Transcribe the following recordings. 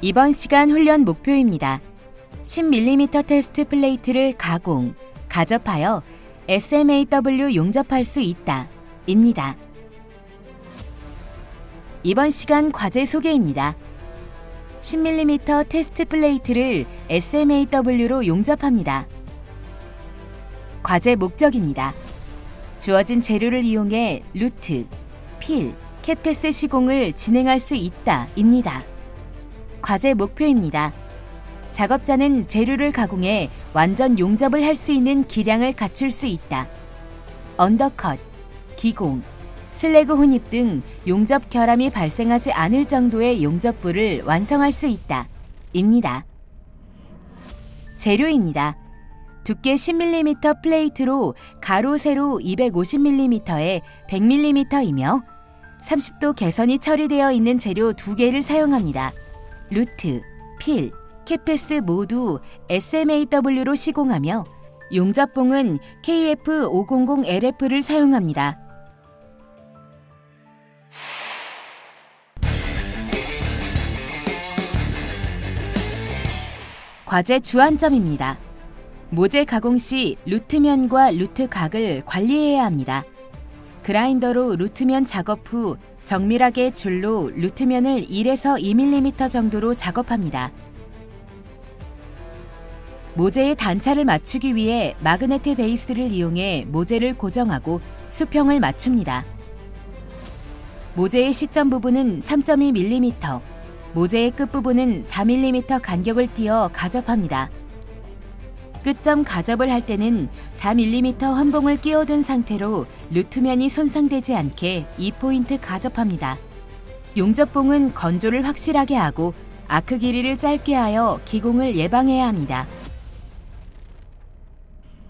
이번 시간 훈련 목표입니다. 10mm 테스트 플레이트를 가공, 가접하여 SMAW 용접할 수 있다 입니다. 이번 시간 과제 소개입니다. 10mm 테스트 플레이트를 SMAW로 용접합니다. 과제 목적입니다. 주어진 재료를 이용해 루트, 필, 캐패스 시공을 진행할 수 있다 입니다. 과제 목표입니다. 작업자는 재료를 가공해 완전 용접을 할 수 있는 기량을 갖출 수 있다. 언더컷, 기공, 슬래그 혼입 등 용접 결함이 발생하지 않을 정도의 용접부를 완성할 수 있다 입니다. 재료입니다. 두께 10mm 플레이트로 가로 세로 250mm에 100mm이며 30도 개선이 처리되어 있는 재료 2개를 사용합니다. 루트, 필, 캐패스 모두 SMAW로 시공하며 용접봉은 KF500LF를 사용합니다. 과제 주안점입니다. 모재 가공 시 루트면과 루트각을 관리해야 합니다. 그라인더로 루트면 작업 후 정밀하게 줄로 루트면을 1에서 2mm 정도로 작업합니다. 모재의 단차를 맞추기 위해 마그네트 베이스를 이용해 모재를 고정하고 수평을 맞춥니다. 모재의 시점 부분은 3.2mm, 모재의 끝부분은 4mm 간격을 띄어 가접합니다. 끝점 가접을 할 때는 4mm 환봉을 끼워둔 상태로 루트면이 손상되지 않게 2포인트 가접합니다. 용접봉은 건조를 확실하게 하고 아크 길이를 짧게 하여 기공을 예방해야 합니다.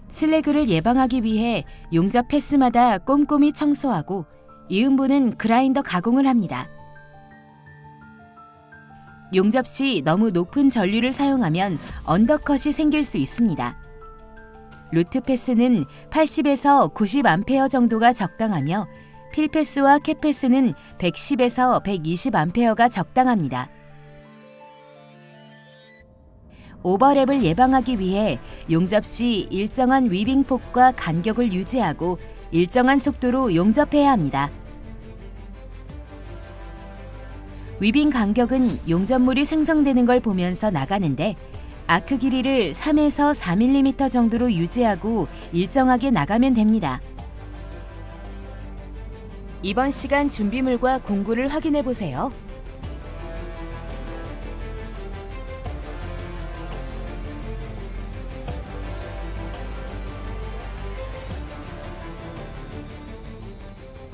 슬래그를 예방하기 위해 용접 패스마다 꼼꼼히 청소하고 이음부는 그라인더 가공을 합니다. 용접 시 너무 높은 전류를 사용하면 언더컷이 생길 수 있습니다. 루트 패스는 80에서 90A 정도가 적당하며 필 패스와 캡 패스는 110에서 120A가 적당합니다. 오버랩을 예방하기 위해 용접 시 일정한 위빙폭과 간격을 유지하고 일정한 속도로 용접해야 합니다. 위빙 간격은 용접물이 생성되는 걸 보면서 나가는데 아크 길이를 3에서 4mm 정도로 유지하고 일정하게 나가면 됩니다. 이번 시간 준비물과 공구를 확인해 보세요.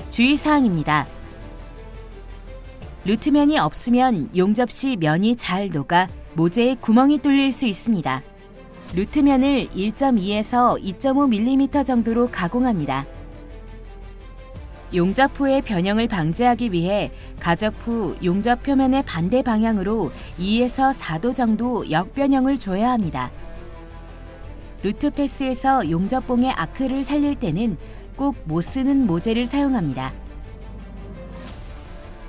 주의사항입니다. 루트면이 없으면 용접 시 면이 잘 녹아 모재에 구멍이 뚫릴 수 있습니다. 루트면을 1.2에서 2.5mm 정도로 가공합니다. 용접 후의 변형을 방지하기 위해 가접 후 용접 표면의 반대 방향으로 2에서 4도 정도 역변형을 줘야 합니다. 루트 패스에서 용접봉의 아크를 살릴 때는 꼭 못 쓰는 모재를 사용합니다.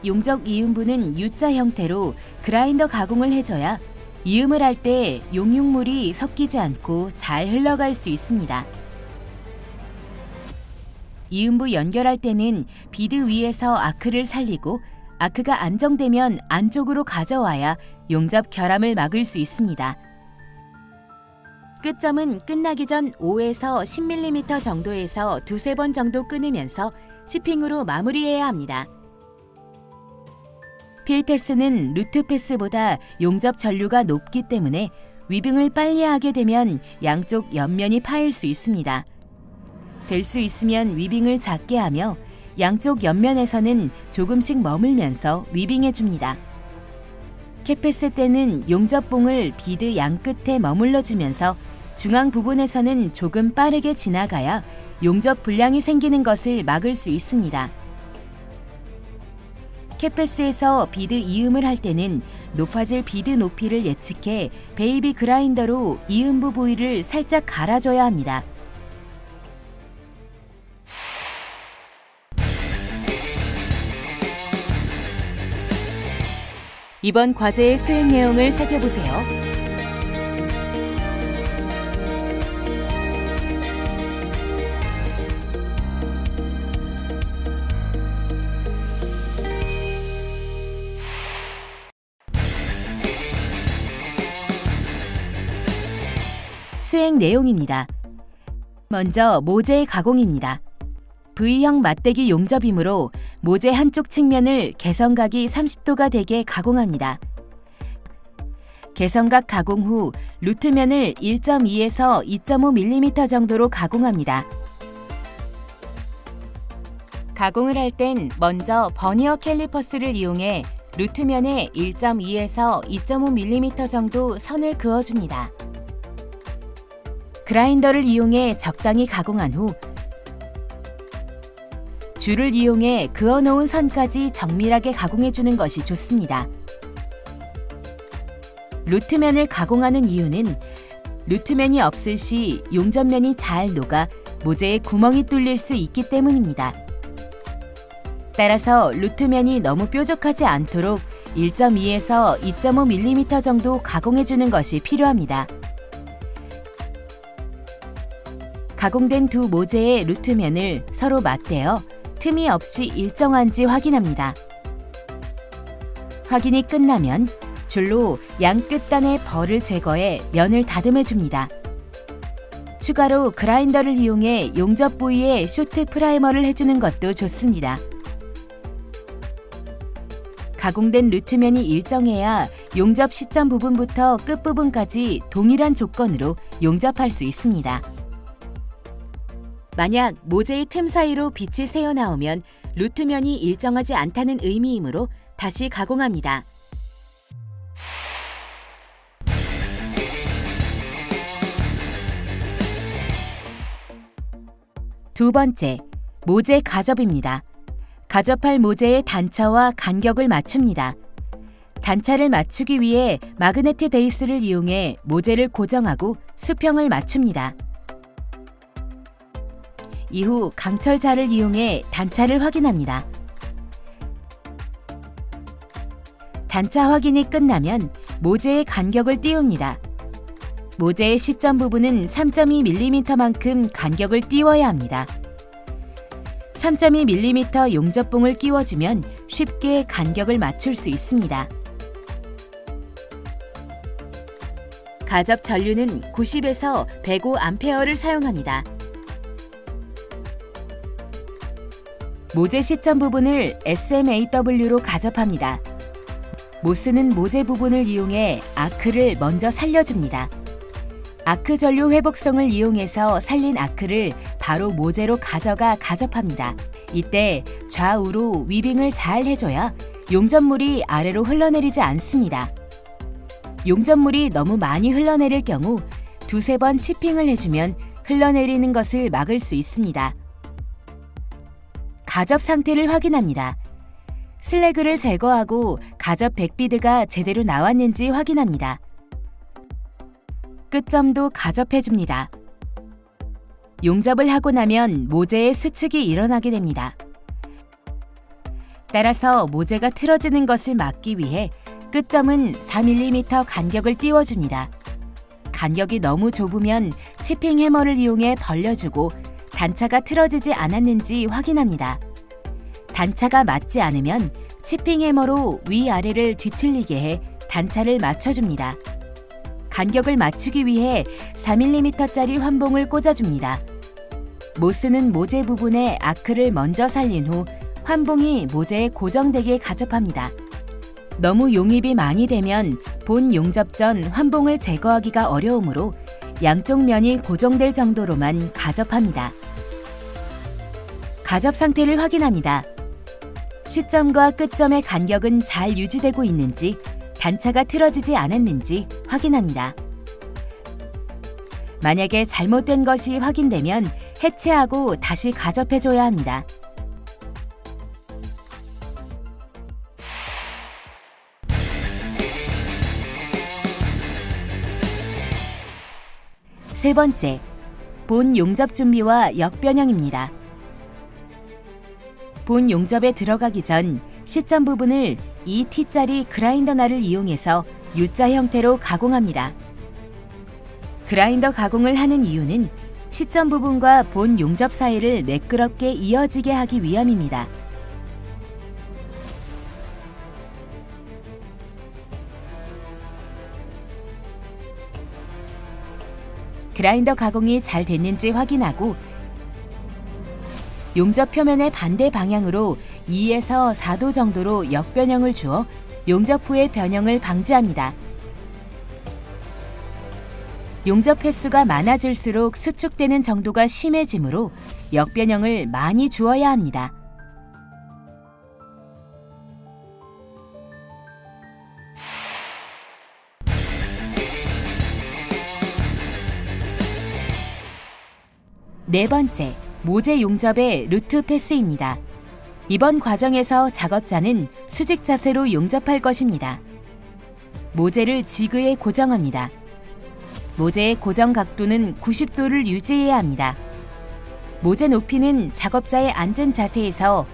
용접 이음부는 U자 형태로 그라인더 가공을 해줘야 이음을 할 때 용융물이 섞이지 않고 잘 흘러갈 수 있습니다. 이음부 연결할 때는 비드 위에서 아크를 살리고 아크가 안정되면 안쪽으로 가져와야 용접 결함을 막을 수 있습니다. 끝점은 끝나기 전 5에서 10mm 정도에서 두세 번 정도 끊으면서 치핑으로 마무리해야 합니다. 필 패스는 루트 패스보다 용접 전류가 높기 때문에 위빙을 빨리 하게 되면 양쪽 옆면이 파일 수 있습니다. 될 수 있으면 위빙을 작게 하며 양쪽 옆면에서는 조금씩 머물면서 위빙해 줍니다. 캡패스 때는 용접봉을 비드 양끝에 머물러 주면서 중앙 부분에서는 조금 빠르게 지나가야 용접 불량이 생기는 것을 막을 수 있습니다. 캡패스에서 비드 이음을 할 때는 높아질 비드 높이를 예측해 베이비 그라인더로 이음부 부위를 살짝 갈아줘야 합니다. 이번 과제의 수행 내용을 살펴보세요. 수행 내용입니다. 먼저 모재 가공입니다. V형 맞대기 용접이므로 모재 한쪽 측면을 개성각이 30도가 되게 가공합니다. 개성각 가공 후 루트면을 1.2에서 2.5mm 정도로 가공합니다. 가공을 할 땐 먼저 버니어 캘리퍼스를 이용해 루트면에 1.2에서 2.5mm 정도 선을 그어줍니다. 그라인더를 이용해 적당히 가공한 후 줄을 이용해 그어놓은 선까지 정밀하게 가공해주는 것이 좋습니다. 루트면을 가공하는 이유는 루트면이 없을 시 용접면이 잘 녹아 모재에 구멍이 뚫릴 수 있기 때문입니다. 따라서 루트면이 너무 뾰족하지 않도록 1.2에서 2.5mm 정도 가공해주는 것이 필요합니다. 가공된 두 모재의 루트면을 서로 맞대어 틈이 없이 일정한지 확인합니다. 확인이 끝나면 줄로 양 끝단의 벌을 제거해 면을 다듬어줍니다. 추가로 그라인더를 이용해 용접 부위에 쇼트 프라이머를 해주는 것도 좋습니다. 가공된 루트면이 일정해야 용접 시점 부분부터 끝부분까지 동일한 조건으로 용접할 수 있습니다. 만약 모재의 틈 사이로 빛이 새어나오면 루트면이 일정하지 않다는 의미이므로 다시 가공합니다. 두 번째, 모재 가접입니다. 가접할 모재의 단차와 간격을 맞춥니다. 단차를 맞추기 위해 마그네트 베이스를 이용해 모재를 고정하고 수평을 맞춥니다. 이후 강철자를 이용해 단차를 확인합니다. 단차 확인이 끝나면 모재의 간격을 띄웁니다. 모재의 시점 부분은 3.2mm만큼 간격을 띄워야 합니다. 3.2mm 용접봉을 끼워주면 쉽게 간격을 맞출 수 있습니다. 가접 전류는 90에서 105A를 사용합니다. 모재 시점 부분을 SMAW로 가접합니다. 못 쓰는 모재 부분을 이용해 아크를 먼저 살려줍니다. 아크 전류 회복성을 이용해서 살린 아크를 바로 모재로 가져가 가접합니다. 이때 좌우로 위빙을 잘 해줘야 용접물이 아래로 흘러내리지 않습니다. 용접물이 너무 많이 흘러내릴 경우 두세 번 치핑을 해주면 흘러내리는 것을 막을 수 있습니다. 가접 상태를 확인합니다. 슬래그를 제거하고 가접 백비드가 제대로 나왔는지 확인합니다. 끝점도 가접해줍니다. 용접을 하고 나면 모재의 수축이 일어나게 됩니다. 따라서 모재가 틀어지는 것을 막기 위해 끝점은 4mm 간격을 띄워줍니다. 간격이 너무 좁으면 치핑 해머를 이용해 벌려주고 단차가 틀어지지 않았는지 확인합니다. 단차가 맞지 않으면 치핑 해머로 위아래를 뒤틀리게 해 단차를 맞춰줍니다. 간격을 맞추기 위해 4mm짜리 환봉을 꽂아줍니다. 못 쓰는 모재 부분에 아크를 먼저 살린 후 환봉이 모재에 고정되게 가접합니다. 너무 용입이 많이 되면 본 용접 전 환봉을 제거하기가 어려우므로 양쪽 면이 고정될 정도로만 가접합니다. 가접 상태를 확인합니다. 시점과 끝점의 간격은 잘 유지되고 있는지, 단차가 틀어지지 않았는지 확인합니다. 만약에 잘못된 것이 확인되면 해체하고 다시 가접해줘야 합니다. 세 번째, 본 용접 준비와 역변형입니다. 본 용접에 들어가기 전 시점 부분을 이 T자리 그라인더 날을 이용해서 U자 형태로 가공합니다. 그라인더 가공을 하는 이유는 시점 부분과 본 용접 사이를 매끄럽게 이어지게 하기 위함입니다. 그라인더 가공이 잘 됐는지 확인하고 용접 표면의 반대 방향으로 2에서 4도 정도로 역변형을 주어 용접 후의 변형을 방지합니다. 용접 횟수가 많아질수록 수축되는 정도가 심해지므로 역변형을 많이 주어야 합니다. 네 번째, 모재 용접의 루트 패스입니다. 이번 과정에서 작업자는 수직 자세로 용접할 것입니다. 모재를 지그에 고정합니다. 모재의 고정 각도는 90도를 유지해야 합니다. 모재 높이는 작업자의 앉은 자세에서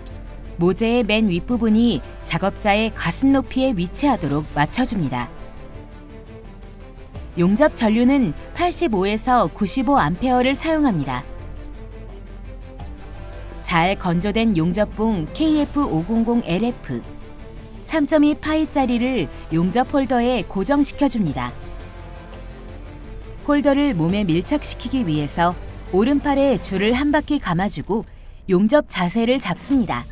모재의 맨 윗부분이 작업자의 가슴 높이에 위치하도록 맞춰줍니다. 용접 전류는 85에서 95A를 사용합니다. 잘 건조된 용접봉 KF500LF 3.2 파이짜리를 용접 홀더에 고정시켜줍니다. 홀더를 몸에 밀착시키기 위해서 오른팔에 줄을 한 바퀴 감아주고 용접 자세를 잡습니다.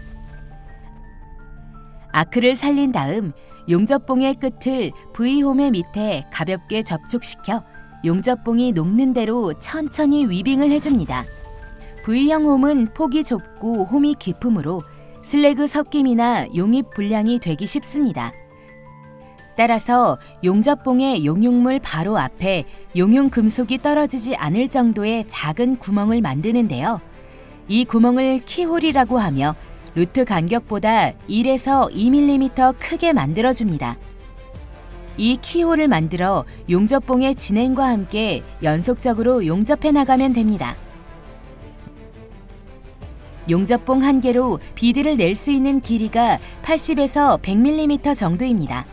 아크를 살린 다음 용접봉의 끝을 V홈의 밑에 가볍게 접촉시켜 용접봉이 녹는 대로 천천히 위빙을 해줍니다. V형 홈은 폭이 좁고 홈이 깊으므로 슬래그 섞임이나 용입 불량이 되기 쉽습니다. 따라서 용접봉의 용융물 바로 앞에 용융 금속이 떨어지지 않을 정도의 작은 구멍을 만드는데요. 이 구멍을 키홀이라고 하며 루트 간격보다 1에서 2mm 크게 만들어줍니다. 이 키홀을 만들어 용접봉의 진행과 함께 연속적으로 용접해 나가면 됩니다. 용접봉 한 개로 비드를 낼 수 있는 길이가 80에서 100mm 정도입니다.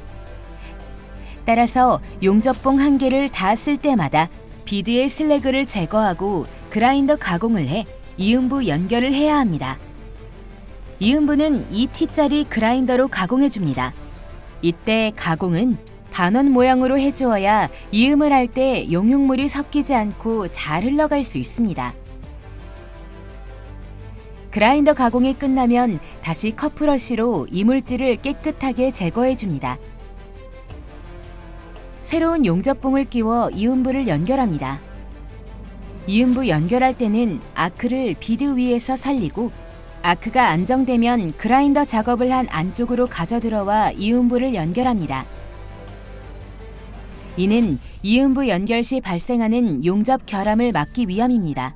따라서 용접봉 한 개를 다 쓸 때마다 비드의 슬래그를 제거하고 그라인더 가공을 해 이음부 연결을 해야 합니다. 이음부는 2T짜리 그라인더로 가공해줍니다. 이때 가공은 반원 모양으로 해주어야 이음을 할 때 용융물이 섞이지 않고 잘 흘러갈 수 있습니다. 그라인더 가공이 끝나면 다시 컵브러쉬로 이물질을 깨끗하게 제거해줍니다. 새로운 용접봉을 끼워 이음부를 연결합니다. 이음부 연결할 때는 아크를 비드 위에서 살리고 아크가 안정되면 그라인더 작업을 한 안쪽으로 가져들어와 이음부를 연결합니다. 이는 이음부 연결 시 발생하는 용접 결함을 막기 위함입니다.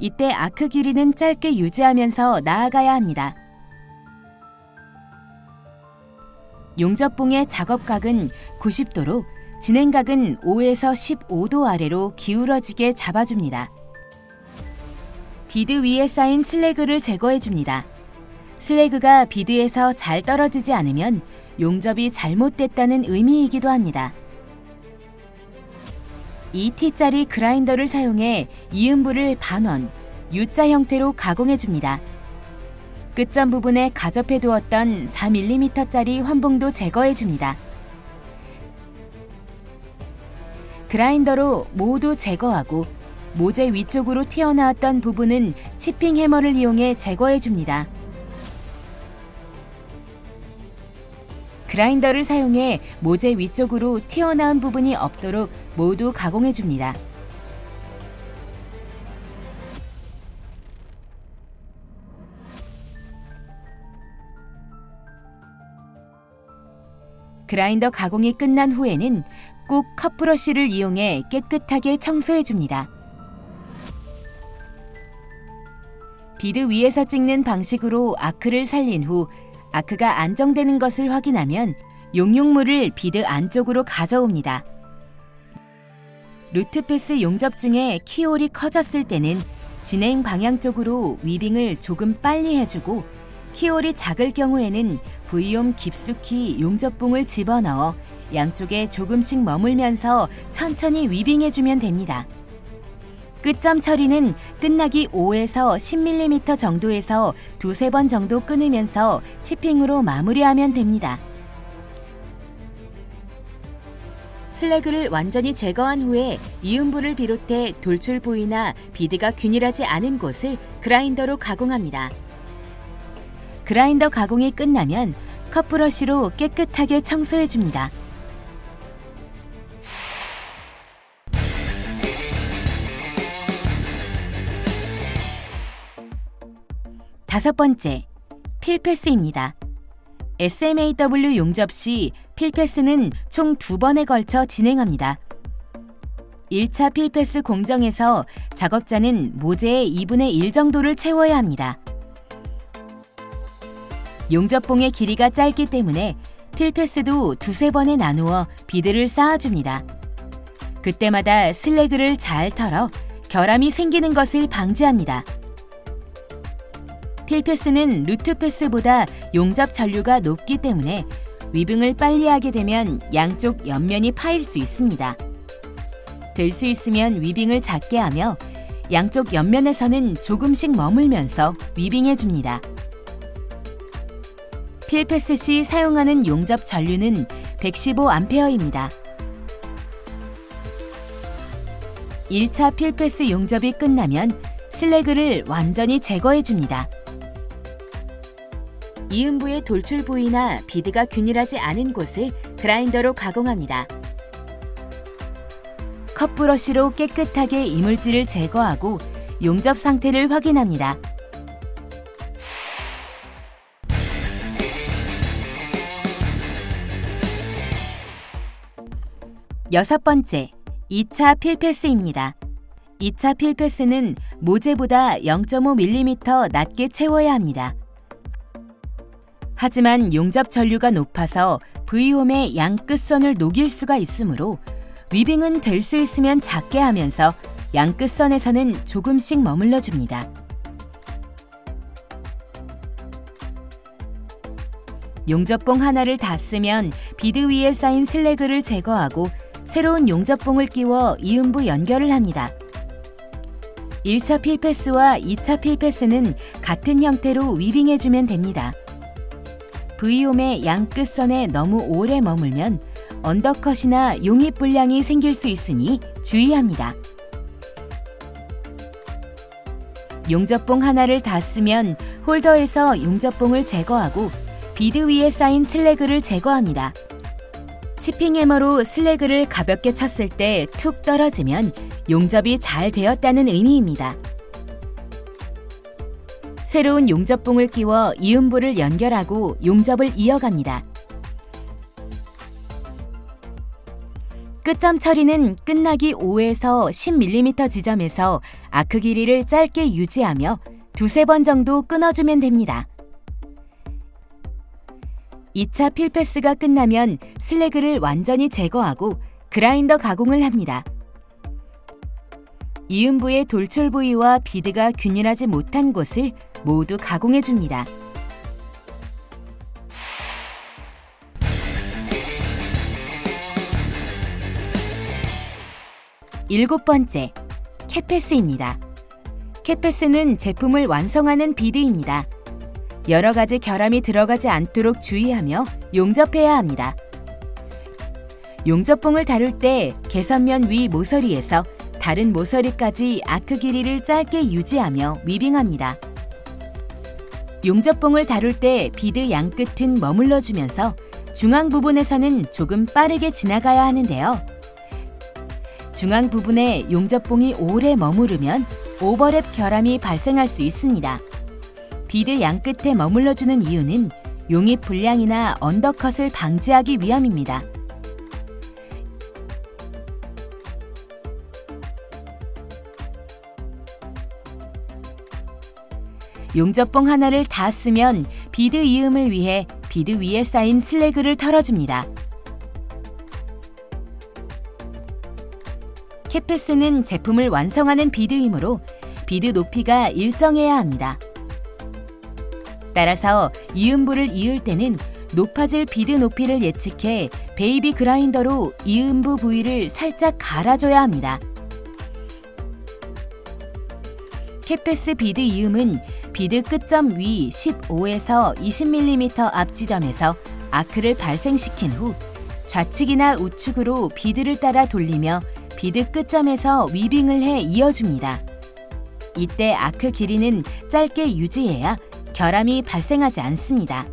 이때 아크 길이는 짧게 유지하면서 나아가야 합니다. 용접봉의 작업각은 90도로 진행각은 5에서 15도 아래로 기울어지게 잡아줍니다. 비드 위에 쌓인 슬래그를 제거해줍니다. 슬래그가 비드에서 잘 떨어지지 않으면 용접이 잘못됐다는 의미이기도 합니다. 2T짜리 그라인더를 사용해 이음부를 반원, U자 형태로 가공해줍니다. 끝점 부분에 가접해 두었던 4mm짜리 환봉도 제거해줍니다. 그라인더로 모두 제거하고 모재 위쪽으로 튀어나왔던 부분은 치핑 해머를 이용해 제거해줍니다. 그라인더를 사용해 모재 위쪽으로 튀어나온 부분이 없도록 모두 가공해줍니다. 그라인더 가공이 끝난 후에는 꼭 컵브러쉬를 이용해 깨끗하게 청소해줍니다. 비드 위에서 찍는 방식으로 아크를 살린 후 아크가 안정되는 것을 확인하면 용융물을 비드 안쪽으로 가져옵니다. 루트패스 용접 중에 키홀이 커졌을 때는 진행 방향 쪽으로 위빙을 조금 빨리 해주고 키홀이 작을 경우에는 V홈 깊숙이 용접봉을 집어넣어 양쪽에 조금씩 머물면서 천천히 위빙해주면 됩니다. 끝점 처리는 끝나기 5에서 10mm 정도에서 두세 번 정도 끊으면서 치핑으로 마무리하면 됩니다. 슬래그를 완전히 제거한 후에 이음부를 비롯해 돌출 부위나 비드가 균일하지 않은 곳을 그라인더로 가공합니다. 그라인더 가공이 끝나면 컵브러쉬로 깨끗하게 청소해줍니다. 다섯 번째, 필패스입니다. SMAW 용접 시 필패스는 총 2번에 걸쳐 진행합니다. 1차 필패스 공정에서 작업자는 모재의 2분의 1 정도를 채워야 합니다. 용접봉의 길이가 짧기 때문에 필패스도 두세 번에 나누어 비드를 쌓아줍니다. 그때마다 슬래그를 잘 털어 결함이 생기는 것을 방지합니다. 필패스는 루트패스보다 용접 전류가 높기 때문에 위빙을 빨리 하게 되면 양쪽 옆면이 파일 수 있습니다. 될 수 있으면 위빙을 작게 하며 양쪽 옆면에서는 조금씩 머물면서 위빙해줍니다. 필패스 시 사용하는 용접 전류는 115A입니다. 1차 필패스 용접이 끝나면 슬래그를 완전히 제거해줍니다. 이음부의 돌출 부위나 비드가 균일하지 않은 곳을 그라인더로 가공합니다. 컵브러쉬로 깨끗하게 이물질을 제거하고 용접 상태를 확인합니다. 여섯 번째, 2차 필패스입니다. 2차 필패스는 모재보다 0.5mm 낮게 채워야 합니다. 하지만 용접 전류가 높아서 V홈의 양 끝선을 녹일 수가 있으므로 위빙은 될 수 있으면 작게 하면서 양 끝선에서는 조금씩 머물러 줍니다. 용접봉 하나를 다 쓰면 비드 위에 쌓인 슬래그를 제거하고 새로운 용접봉을 끼워 이음부 연결을 합니다. 1차 필패스와 2차 필패스는 같은 형태로 위빙해주면 됩니다. V홈의 양 끝선에 너무 오래 머물면 언더컷이나 용입 불량이 생길 수 있으니 주의합니다. 용접봉 하나를 다 쓰면 홀더에서 용접봉을 제거하고 비드 위에 쌓인 슬래그를 제거합니다. 치핑 해머로 슬래그를 가볍게 쳤을 때 툭 떨어지면 용접이 잘 되었다는 의미입니다. 새로운 용접봉을 끼워 이음부를 연결하고 용접을 이어갑니다. 끝점 처리는 끝나기 5에서 10mm 지점에서 아크 길이를 짧게 유지하며 두세 번 정도 끊어주면 됩니다. 2차 필패스가 끝나면 슬래그를 완전히 제거하고 그라인더 가공을 합니다. 이음부의 돌출 부위와 비드가 균일하지 못한 곳을 모두 가공해줍니다. 일곱 번째, 캡패스입니다. 캡패스는 제품을 완성하는 비드입니다. 여러 가지 결함이 들어가지 않도록 주의하며 용접해야 합니다. 용접봉을 다룰 때 개선면 위 모서리에서 다른 모서리까지 아크 길이를 짧게 유지하며 위빙합니다. 용접봉을 다룰 때 비드 양 끝은 머물러주면서 중앙 부분에서는 조금 빠르게 지나가야 하는데요. 중앙 부분에 용접봉이 오래 머무르면 오버랩 결함이 발생할 수 있습니다. 비드 양 끝에 머물러주는 이유는 용입 불량이나 언더컷을 방지하기 위함입니다. 용접봉 하나를 다 쓰면 비드 이음을 위해 비드 위에 쌓인 슬래그를 털어줍니다. 캡패스는 제품을 완성하는 비드이므로 비드 높이가 일정해야 합니다. 따라서 이음부를 이을 때는 높아질 비드 높이를 예측해 베이비 그라인더로 이음부 부위를 살짝 갈아줘야 합니다. 캣패스 비드 이음은 비드 끝점 위 15에서 20mm 앞 지점에서 아크를 발생시킨 후 좌측이나 우측으로 비드를 따라 돌리며 비드 끝점에서 위빙을 해 이어줍니다. 이때 아크 길이는 짧게 유지해야 결함이 발생하지 않습니다.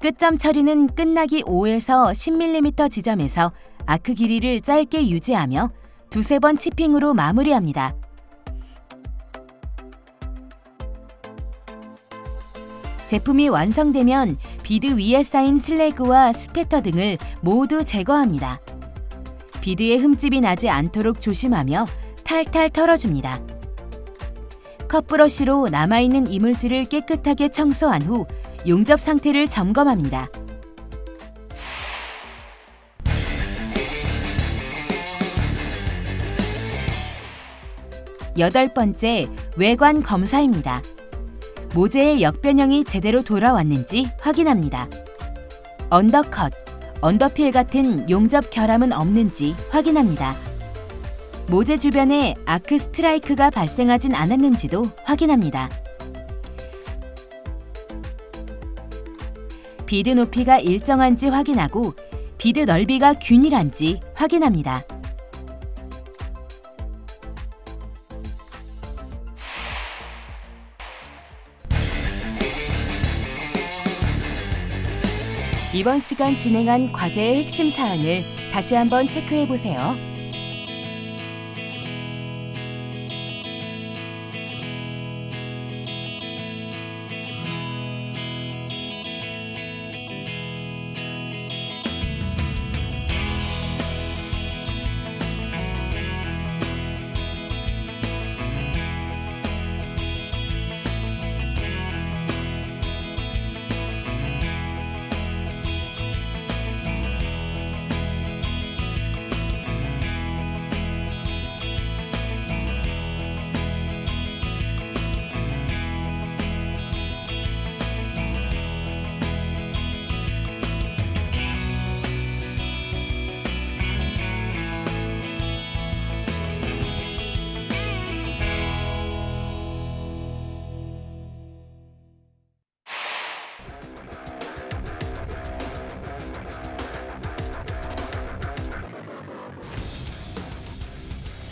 끝점 처리는 끝나기 5에서 10mm 지점에서 아크 길이를 짧게 유지하며 두세 번 치핑으로 마무리합니다. 제품이 완성되면 비드 위에 쌓인 슬래그와 스패터 등을 모두 제거합니다. 비드에 흠집이 나지 않도록 조심하며 탈탈 털어줍니다. 컵브러쉬로 남아있는 이물질을 깨끗하게 청소한 후 용접 상태를 점검합니다. 여덟 번째, 외관 검사입니다. 모재의 역변형이 제대로 돌아왔는지 확인합니다. 언더컷, 언더필 같은 용접 결함은 없는지 확인합니다. 모재 주변에 아크 스트라이크가 발생하진 않았는지도 확인합니다. 비드 높이가 일정한지 확인하고 비드 넓이가 균일한지 확인합니다. 이번 시간 진행한 과제의 핵심 사항을 다시 한번 체크해 보세요.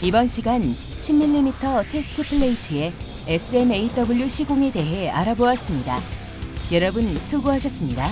이번 시간 10mm 테스트 플레이트의 SMAW 시공에 대해 알아보았습니다. 여러분 수고하셨습니다.